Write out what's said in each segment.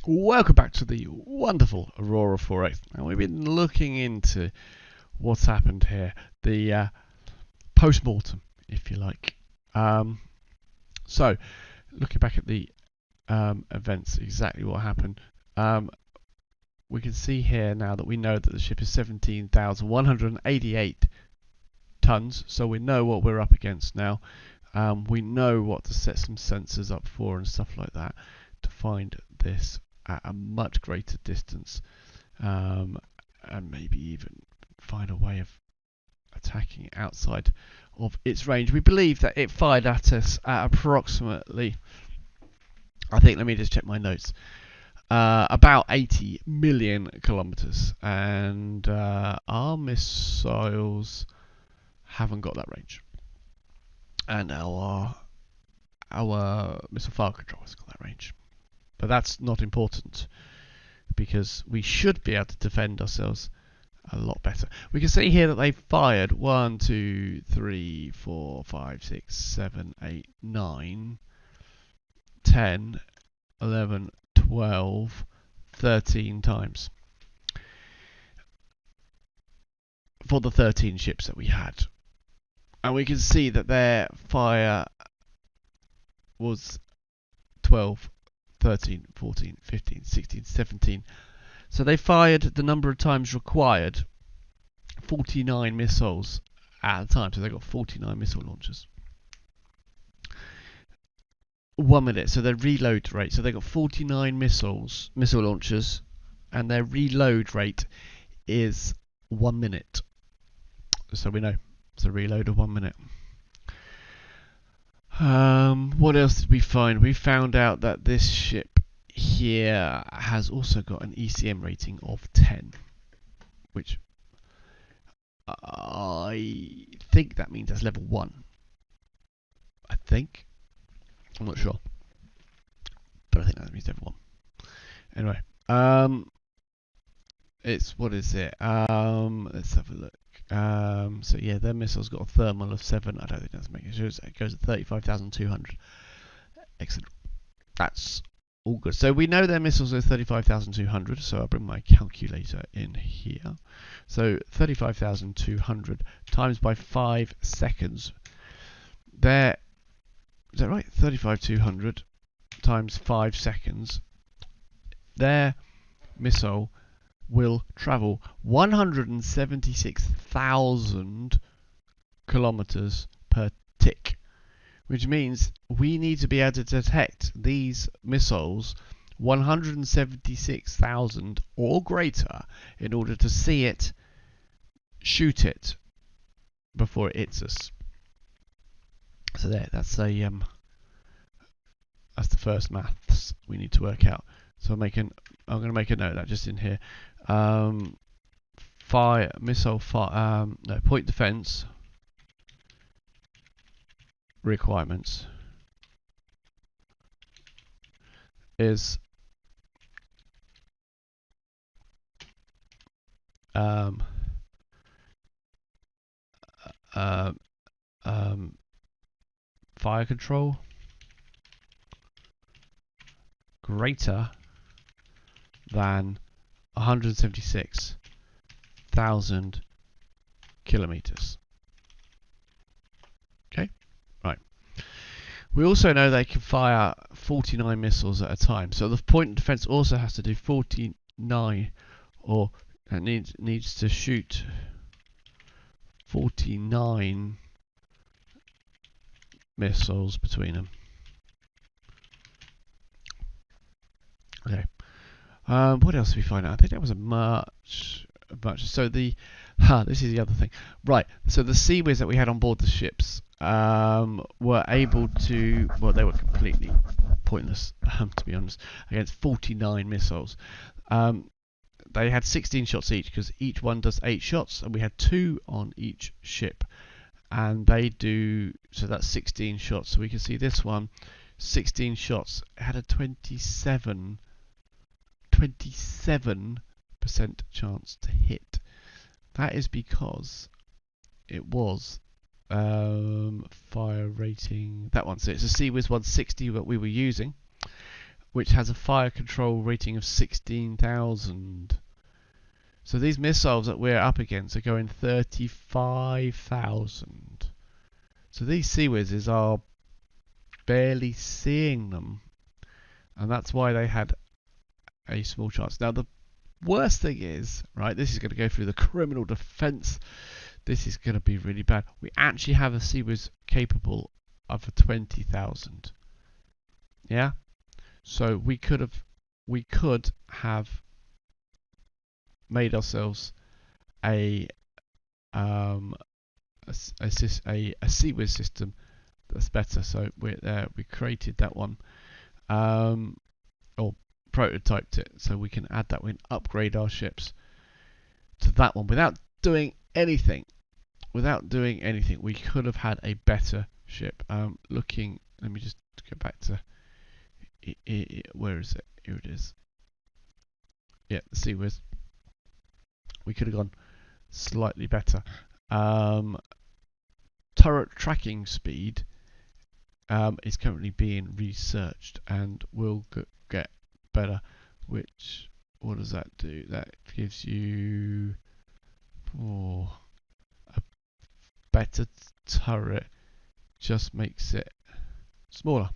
Welcome back to the wonderful Aurora 4X. Now we've been looking into what's happened here, the post-mortem, if you like. So, looking back at the events, exactly what happened. We can see here now that we know that the ship is 17,188 tons, so we know what we're up against now. We know what to set some sensors up for and stuff like that to find this at a much greater distance, and maybe even find a way of attacking it outside of its range. We believe that it fired at us at approximately, I think, let me just check my notes, about 80 million kilometers, and our missiles haven't got that range, and our missile fire control has got that range. But that's not important, because we should be able to defend ourselves a lot better. We can see here that they fired 1, 2, 3, 4, 5, 6, 7, 8, 9, 10, 11, 12, 13 times for the 13 ships that we had. And we can see that their fire was 12, 13, 14, 15, 16, 17. So they fired the number of times required, 49 missiles at a time. So they got 49 missile launchers. 1 minute. So their reload rate. So they got 49 missile launchers, and their reload rate is 1 minute. So we know it's a reload of 1 minute. What else did we find? We found out that this ship here has also got an ECM rating of 10, which I think that means that's level 1. I think. I'm not sure, but I think that means level 1. Anyway, it's, what is it? Let's have a look. So yeah, their missile's got a thermal of 7. I don't think that's making sure. It goes at 35,200. Excellent. That's all good. So we know their missiles are 35,200. So I'll bring my calculator in here. So 35,200 times by 5 seconds. There, is that right? 35,200 times 5 seconds. Their missile will travel 176,000 kilometers per tick, which means we need to be able to detect these missiles 176,000 or greater in order to see it, shoot it before it hits us. So there, that's the first maths we need to work out. So I'm going to make a note of that just in here. Point defense requirements is fire control greater than 176,000 kilometers. Okay, right. We also know they can fire 49 missiles at a time. So the point of defense also has to do 49, or it needs to shoot 49 missiles between them. Okay. What else did we find out? I think that was a much. So this is the other thing. Right. So the Seawiz that we had on board the ships were able to. Well, they were completely pointless, to be honest, against 49 missiles. They had 16 shots each, because each one does 8 shots, and we had 2 on each ship, and they do. So that's 16 shots. So we can see this one, 16 shots, had a 27% chance to hit. That is because it was fire rating, that one. So it's a Seawiz 160 that we were using. which has a fire control rating of 16,000. So these missiles that we're up against are going 35,000. So these Sea Whizzes are barely seeing them, and that's why they had a small chance. Now the worst thing is, right, this is going to go through the criminal defence. This is going to be really bad. We actually have a Sea Whiz capable of 20,000. Yeah, so we could have made ourselves a Sea Whiz system that's better. So we created that one, or prototyped it, so we can add that. We can upgrade our ships to that one without doing anything. We could have had a better ship. Let me just go back to where is it? Here it is. Yeah, the Sea Whiz. We could have gone slightly better. Turret tracking speed is currently being researched and will get better. What does that do? That gives you a better turret. Just makes it smaller.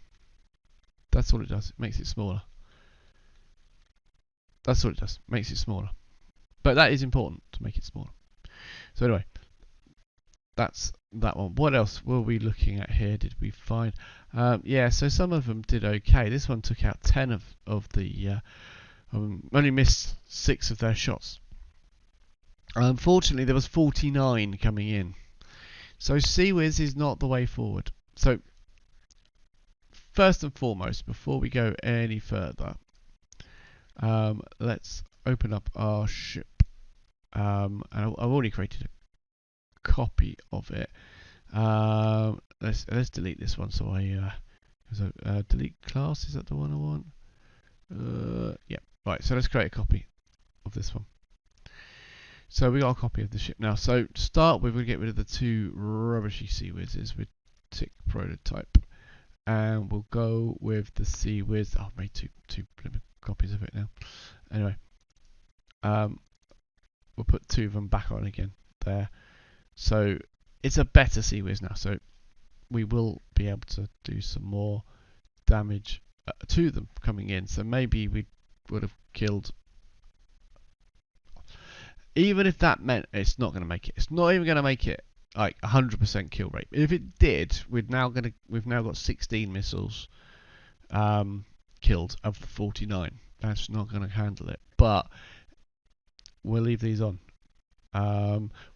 That's all it does. It makes it smaller. That's all it does. Makes it smaller. But that is important, to make it smaller. So anyway, that's that one. What else were we looking at here? Did we find? Yeah, so some of them did okay. This one took out 10 of the. Only missed 6 of their shots. Unfortunately, there was 49 coming in. So Sea Whiz is not the way forward. So first and foremost, before we go any further, let's open up our ship. And I've already created a copy of it. Let's delete this one. So delete class. Is that the one I want? Yeah. Right. So let's create a copy of this one. So we got a copy of the ship now. So to start with, we'll get rid of the 2 rubbishy Sea Whizzes with tick prototype, and we'll go with the Sea Whiz. Oh, I've made two copies of it now. Anyway, we'll put 2 of them back on again there. So it's a better Sea Whiz now. So we will be able to do some more damage to them coming in. So maybe we would have killed. Even if that meant it's not going to make it, it's not even going to make it like 100% kill rate. If it did, we've now got 16 missiles killed of the 49. That's not going to handle it. But we'll leave these on.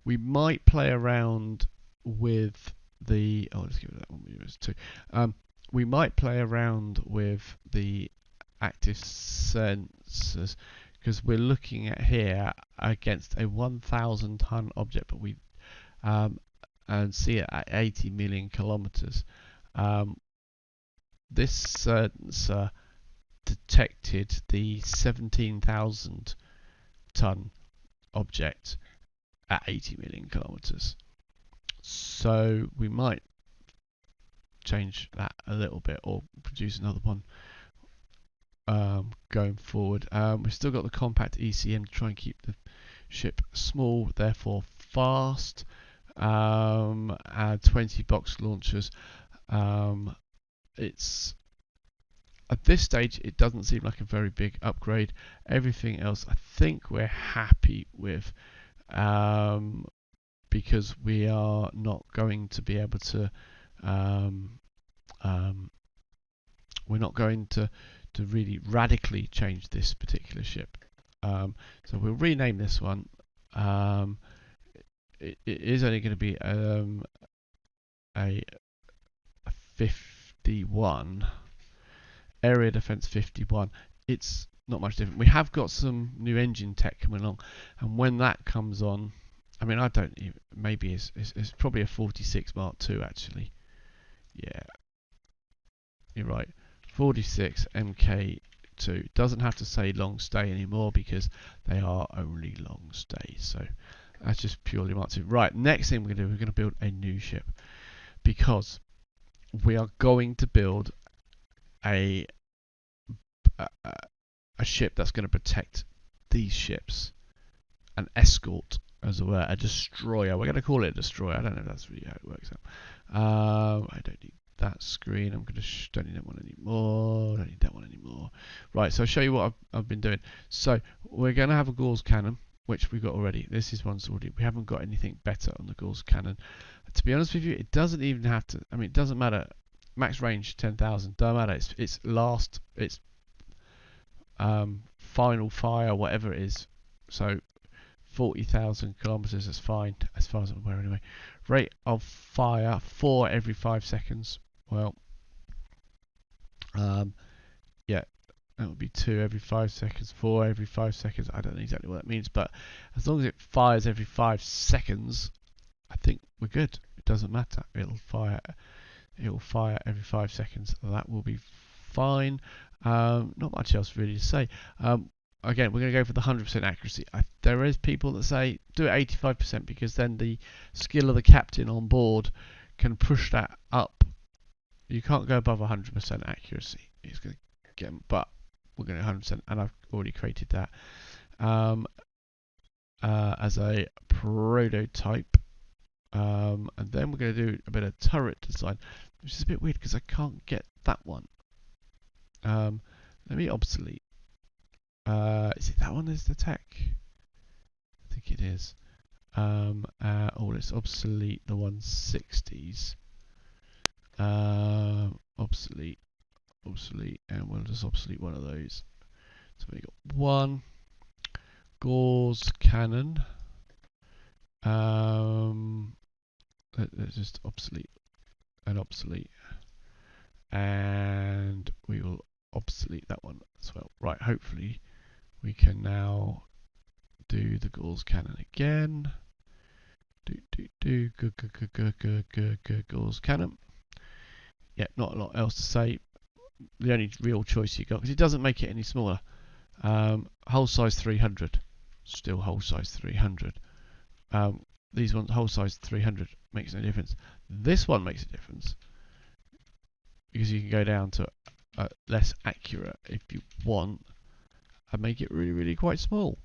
We might play around with the. Oh, let's give it that one. It's 2. We might play around with the active sensors, because we're looking at here against a 1,000 ton object, but we and see it at 80 million kilometers. This sensor detected the 17,000 ton object at 80 million kilometers. So we might change that a little bit, or produce another one going forward. We've still got the compact ECM to try and keep the ship small, therefore fast. Add 20 box launchers. It's at this stage, it doesn't seem like a very big upgrade. Everything else I think we're happy with, because we are not going to be able to we're not going to really radically change this particular ship. So we'll rename this one. It is only going to be a 51 area defense 51. It's not much different. We have got some new engine tech coming along, and when that comes on, I mean, I don't even, maybe it's probably a 46 Mark II actually. Yeah, you're right. 46 MK2 doesn't have to say long stay anymore, because they are only long stay. So that's just purely Mark II. Right, next thing we're going to do, we're going to build a new ship, because we are going to build a a ship that's going to protect these ships, an escort, as it were, a destroyer. We're going to call it a destroyer. I don't know if that's really how it works out. I don't need that screen. I'm going to don't need that one anymore. Don't need that one anymore. Right. So I'll show you what I've been doing. So we're going to have a Gauss cannon, which we've got already. This is one sorted. We haven't got anything better on the Gauss cannon. To be honest with you, it doesn't even have to. I mean, it doesn't matter. Max range 10,000. Don't matter. It's last. It's final fire, whatever it is. So 40,000 kilometers is fine, as far as I'm aware anyway. Rate of fire 4 every 5 seconds. Well, yeah, that would be 2 every 5 seconds, 4 every 5 seconds. I don't know exactly what that means, but as long as it fires every 5 seconds, I think we're good. It doesn't matter. It'll fire every 5 seconds. That will be fine. Not much else really to say. Again, we're going to go for the 100% accuracy. There is people that say do it 85% because then the skill of the captain on board can push that up. You can't go above 100% accuracy. It's going to get, but we're going to 100%, and I've already created that as a prototype. And then we're going to do a bit of turret design, which is a bit weird because I can't get that one. Let me obsolete. Is it that one is the tech? I think it is. Oh, let's obsolete the 160s. Obsolete, and we'll just obsolete one of those. So we got one Gauss cannon. Let's just obsolete and obsolete, and we will obsolete that one as well. Right, hopefully we can now do the Gauss cannon again. Good Gauss cannon. Yeah, not a lot else to say. The only real choice you got, because it doesn't make it any smaller. Hull size 300, still hull size 300. These ones hull size 300 makes no difference. This one makes a difference because you can go down to less accurate if you want, and make it really quite small,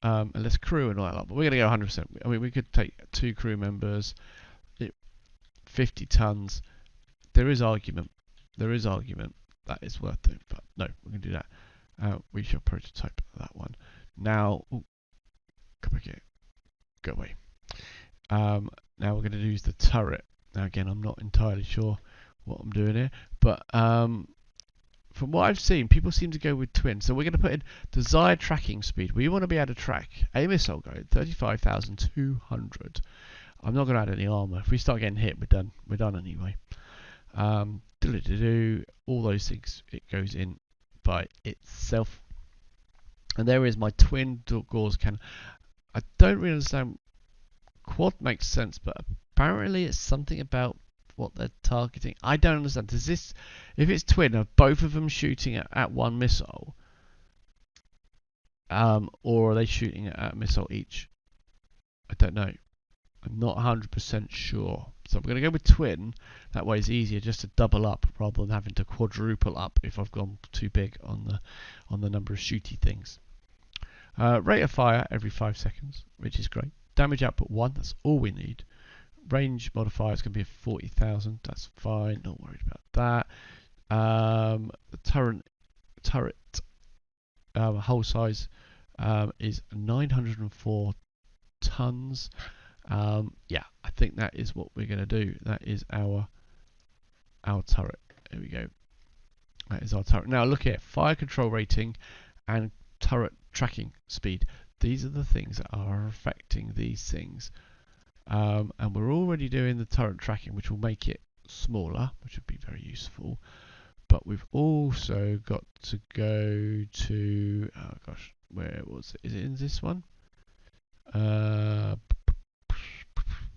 and less crew and all that. But we're going to go 100%. I mean, we could take 2 crew members, 50 tons. There is argument that it's worth doing, but no, we're going to do that. We shall prototype that one now. Ooh, come back here. Go away. Now we're going to use the turret. Now again, I'm not entirely sure what I'm doing here, but from what I've seen, people seem to go with twin. So we're going to put in desired tracking speed. We want to be able to track a missile going 35,200. I'm not going to add any armor. If we start getting hit, we're done. We're done anyway. All those things, it goes in by itself. And there is my twin Gauss cannon. I don't really understand. Quad makes sense, but apparently it's something about what they're targeting. I don't understand. Does this, if it's twin, are both of them shooting at one missile, or are they shooting at a missile each? I don't know. I'm not 100% sure. So I'm going to go with twin. That way it's easier just to double up rather than having to quadruple up if I've gone too big on the number of shooty things. Rate of fire every 5 seconds, which is great. Damage output 1, that's all we need. Range modifier is going to be 40,000, that's fine, not worried about that. The turret hull size is 904 tons. Yeah, I think that is what we're going to do. That is our turret. There we go. That is our turret. Now look here, fire control rating and turret tracking speed. These are the things that are affecting these things. And we're already doing the turret tracking, which will make it smaller, which would be very useful. But we've also got to go to, oh gosh, where was it? Is it in this one?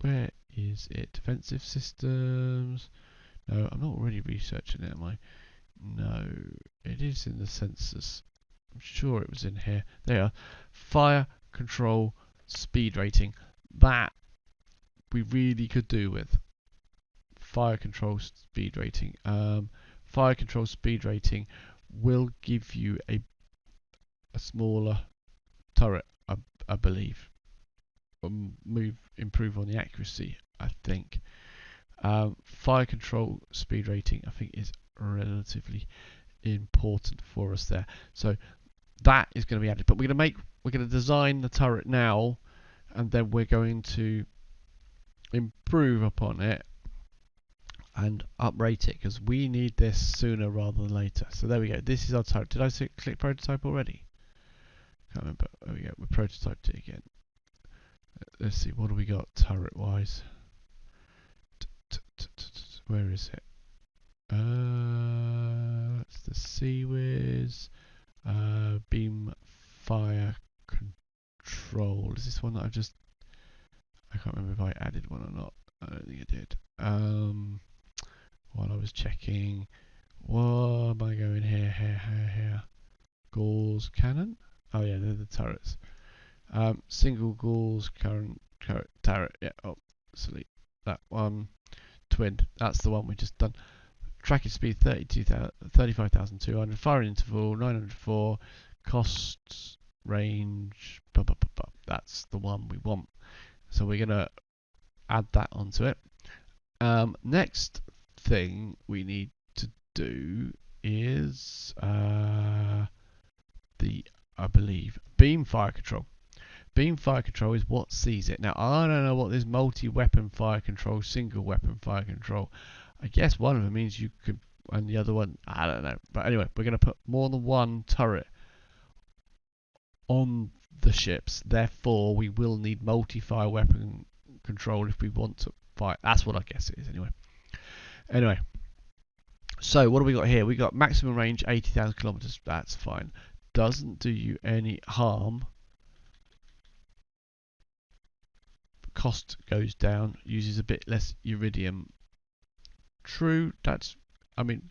Where is it? Defensive systems. No, I'm not already researching it, am I? No, it is in the sensors. I'm sure it was in here. There, fire control speed rating. That we really could do with fire control speed rating. Fire control speed rating will give you a smaller turret, I believe. Improve on the accuracy, I think. Fire control speed rating, I think, is relatively important for us there. So that is going to be added. But we're going to design the turret now, and then we're going to improve upon it and uprate it, because we need this sooner rather than later. So there we go. This is our turret. Did I click prototype already? Can't remember. There we go. We prototyped it again. Let's see. What do we got turret wise? Where is it? It's the CWiz beam fire control. Is this one that I can't remember if I added one or not. I don't think I did. While I was checking, what am I going here? Gauss cannon? Oh yeah, they're the turrets. Single Gauss current turret. Yeah. Oh, silly. That one. Twin. That's the one we just done. Tracking speed 35,200. Firing interval 904. Costs range. That's the one we want. So we're gonna add that onto it. Next thing we need to do is I believe beam fire control. Beam fire control is what sees it. Now I don't know what this multi-weapon fire control, single weapon fire control. I guess one of them means you could, and the other one, I don't know. But anyway, we're going to put more than one turret on the ships. Therefore, we will need multi-fire weapon control if we want to fight. That's what I guess it is anyway. So what do we got here? We got maximum range 80,000 kilometers. That's fine. Doesn't do you any harm. Cost goes down. Uses a bit less iridium. True. That's. I mean,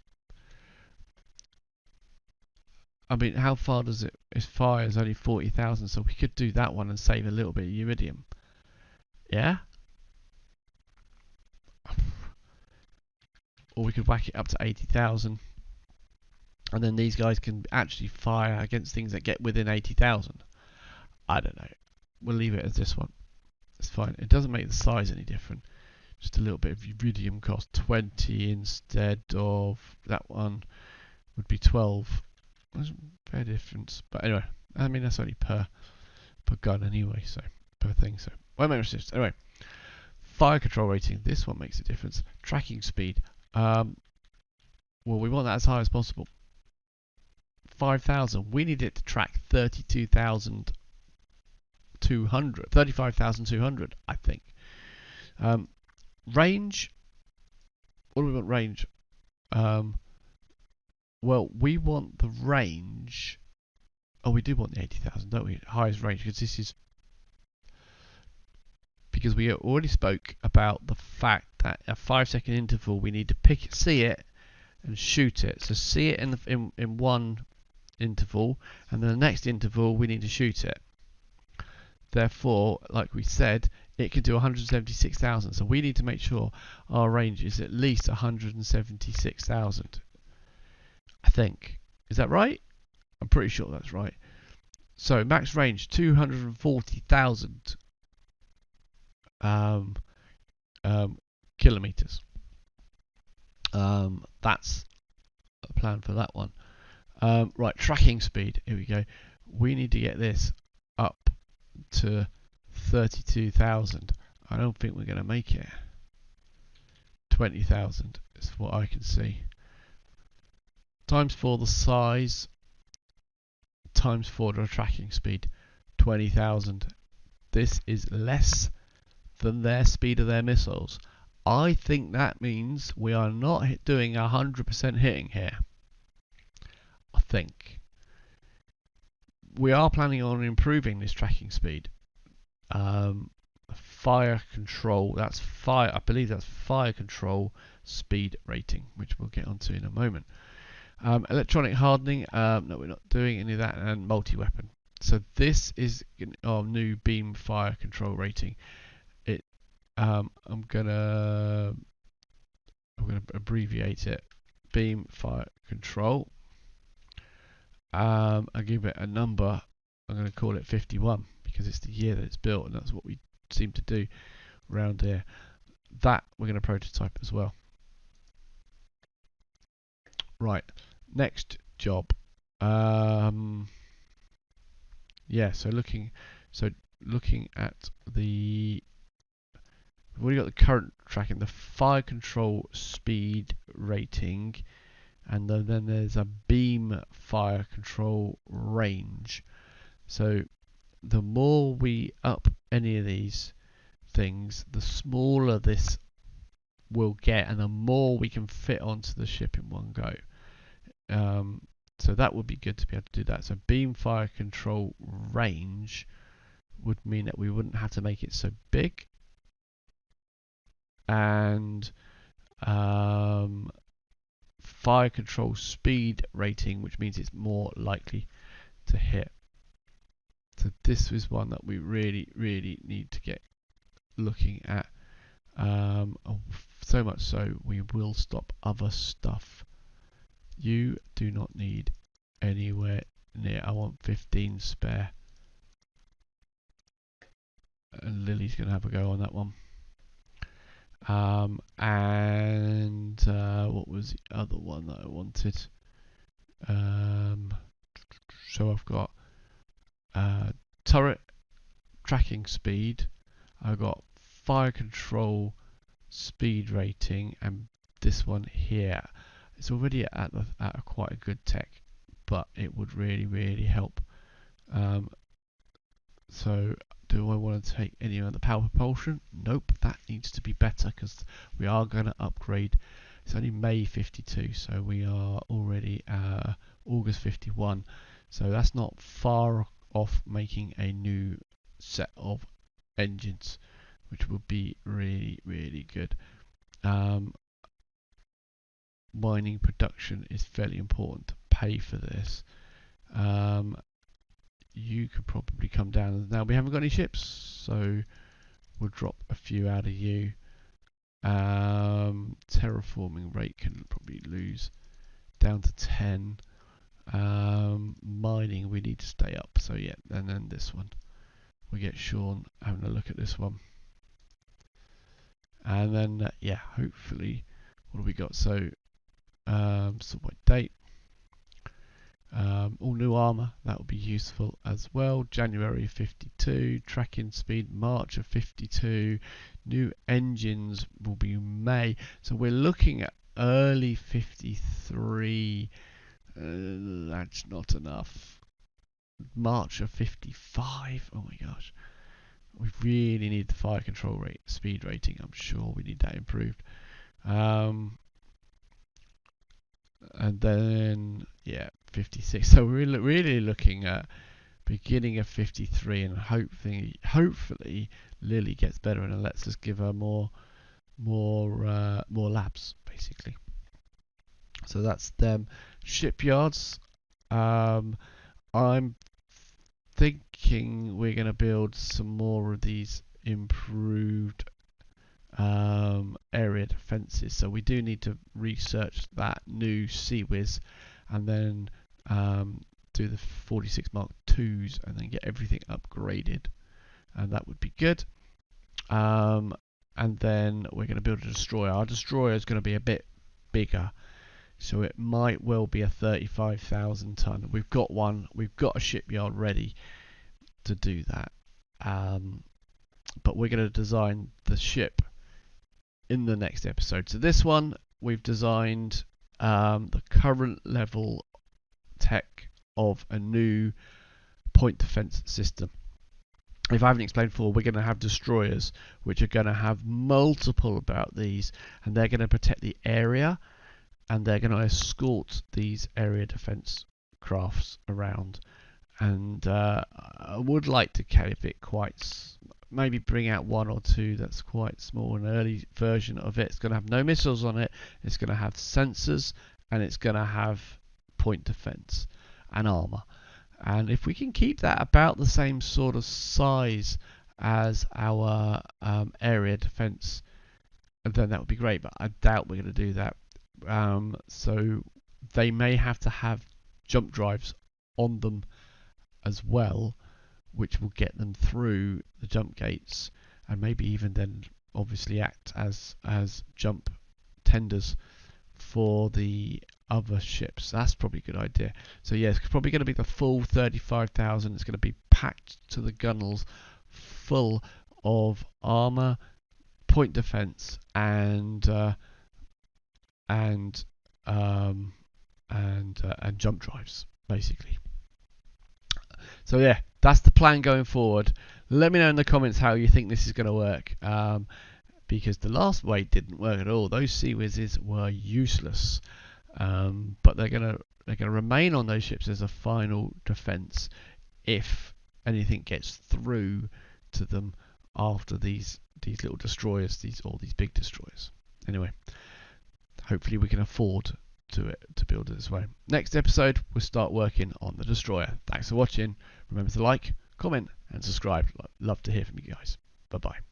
how far does it? Its fire is only 40,000, so we could do that one and save a little bit of iridium. Yeah. Or we could whack it up to 80,000, and then these guys can actually fire against things that get within 80,000. I don't know. We'll leave it as this one. It's fine. It doesn't make the size any different. Just a little bit of iridium cost. 20 instead of that one would be 12. There's a fair difference, but anyway, I mean that's only per gun anyway, so per thing. So anyway, fire control rating. This one makes a difference. Tracking speed. Well, we want that as high as possible. 5,000. We need it to track 35,200, I think. Range. What do we want range? Well, we want the range. Oh, we do want the 80,000, don't we? Highest range, because we already spoke about the fact that a 5-second interval we need to see it and shoot it. So see it in one interval, and then the next interval we need to shoot it. Therefore, like we said, it can do 176,000. So we need to make sure our range is at least 176,000. I think. Is that right? I'm pretty sure that's right. So max range 240,000 kilometers. That's a plan for that one. Right, tracking speed. Here we go. We need to get this up to 32,000. I don't think we're going to make it. 20,000 is what I can see. Times 4 the size, times 4 the tracking speed, 20,000. This is less than their speed of their missiles. I think that means we are not doing 100% hitting here. I think. We are planning on improving this tracking speed. Fire control, that's fire, I believe that's fire control speed rating, which we'll get onto in a moment. Electronic hardening, no, we're not doing any of that, and multi-weapon. So this is our new beam fire control rating. I'm gonna abbreviate it. Beam fire control. and give it a number. I'm going to call it 51 because it's the year that it's built, and that's what we seem to do around here. That we're going to prototype as well. Right, next job. Yeah, so looking at the, we've already got the current tracking, the fire control speed rating, and then there's a beam fire control range. So the more we up any of these things, the smaller this will get, and the more we can fit onto the ship in one go. So that would be good to be able to do that. So beam fire control range would mean that we wouldn't have to make it so big, and fire control speed rating, which means it's more likely to hit. So this is one that we really need to get looking at. So much so we will stop other stuff. You do not need anywhere near. I want 15 spare. And Lily's going to have a go on that one. What was the other one that I wanted? So I've got turret tracking speed. I've got fire control speed rating, and this one here. It's already at a quite a good tech, but it would really help. So do I want to take any other power propulsion? Nope, that needs to be better because we are going to upgrade. It's only May 52, so we are already August 51. So that's not far off making a new set of engines, which would be really good. Mining production is fairly important to pay for this. You could probably come down. Now we haven't got any ships, so we'll drop a few out of you. Terraforming rate can probably lose down to 10. Mining we need to stay up, so yeah, and then this one we get Sean having a look at this one, and then yeah, hopefully what have we got? So so by date, all new armor, that will be useful as well. January 52, tracking speed March of 52, new engines will be May, so we're looking at early 53. That's not enough. March of 55. Oh my gosh, we really need the fire control rate speed rating. I'm sure we need that improved. And then yeah, 56. So we're really looking at beginning of 53, and hopefully Lily gets better and lets us give her more labs basically. So that's them. Shipyards. I'm thinking we're going to build some more of these improved area defences, so we do need to research that new CWIS and then do the 46 Mark IIs and then get everything upgraded, and that would be good. And then we're going to build a destroyer. Our destroyer is going to be a bit bigger, so it might well be a 35,000 ton. We've got one, we've got a shipyard ready to do that, but we're going to design the ship in the next episode. So this one we've designed the current level tech of a new point defense system. If I haven't explained before, we're going to have destroyers which are going to have multiple about these, and they're going to protect the area, and they're going to escort these area defense crafts around. And I would like to keep it quite, maybe bring out one or two that's quite small, an early version of it. It's going to have no missiles on it, it's going to have sensors, and it's going to have point defense and armor. And if we can keep that about the same sort of size as our area defense, then that would be great, but I doubt we're going to do that. So they may have to have jump drives on them as well, which will get them through the jump gates, and maybe even then obviously act as jump tenders for the other ships. That's probably a good idea. So yeah, it's probably going to be the full 35,000. It's going to be packed to the gunnels, full of armor, point defense, and jump drives, basically. So yeah, that's the plan going forward. Let me know in the comments how you think this is going to work, because the last way didn't work at all. Those Sea Whizzes were useless, but they're gonna remain on those ships as a final defense if anything gets through to them after these little destroyers, these big destroyers. Anyway, hopefully we can afford to build it this way. Next episode, we'll start working on the destroyer. Thanks for watching. Remember to like, comment, and subscribe. Love to hear from you guys. Bye bye.